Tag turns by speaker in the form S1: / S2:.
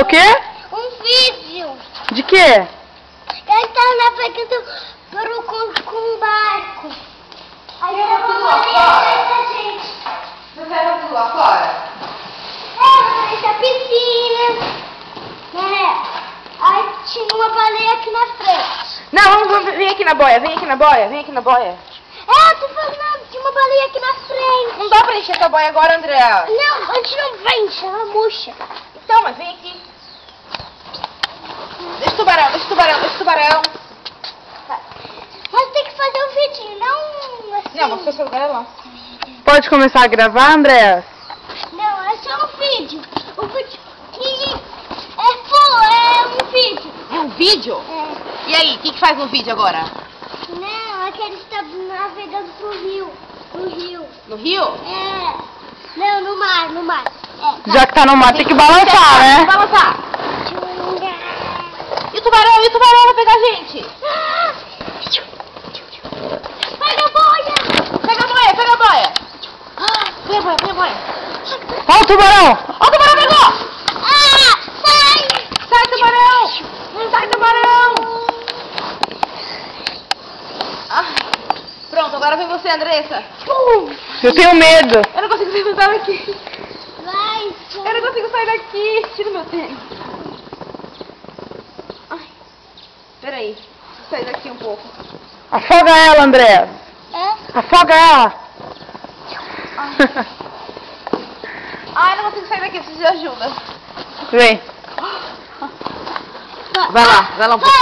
S1: O quê?
S2: Um vídeo.
S1: De quê?
S2: Ele tá navegando com um barco. Aí eu vou lá, gente.
S3: Você leva tudo lá fora?
S2: É, essa piscina. Aí tinha uma baleia aqui na frente.
S3: Não, vem aqui na boia, vem aqui na boia, vem aqui na boia.
S2: É, eu tô falando, tinha uma baleia aqui na frente.
S3: Não dá pra encher essa boia agora, André.
S2: Não, a gente não vence, ela murcha.
S3: Então, mas vem aqui. Deixa o tubarão, deixa o tubarão, deixa o tubarão.
S2: Mas tem que fazer o vídeo, não assim.
S3: Não, você lugar é lá.
S1: Pode começar a gravar, André?
S2: Não, é só um vídeo. O vídeo que é um vídeo.
S3: É um vídeo?
S2: É.
S3: E aí, o que faz no vídeo agora?
S2: Não, é que ele está navegando pro rio. No rio.
S3: No rio?
S2: É. Não, no mar, no mar. É.
S1: Já que tá no mar, tem que balançar, né?
S3: Balançar.
S2: Tchunga.
S3: E o tubarão vai pegar a gente.
S2: Ah! Pega a boia!
S3: Pega a boia, pega a boia. Põe a boia, põe a boia.
S1: Ó o tubarão!
S3: Ó, o tubarão pegou.
S2: Ah! Sai!
S3: Sai, tubarão. Sai, tubarão. Ai. Pronto, agora vem você, Andressa.
S1: Eu tenho medo.
S3: Eu não consigo levantar daqui.
S2: Vai!
S3: Eu não consigo sair daqui. Tira o meu tênis. Ai. Peraí. Deixa eu sair daqui um pouco.
S1: Afoga ela, André.
S2: É?
S1: Afoga ela.
S3: Ai, eu não consigo sair daqui. Preciso de ajuda.
S1: Vem.
S3: Vai lá um pouco aí.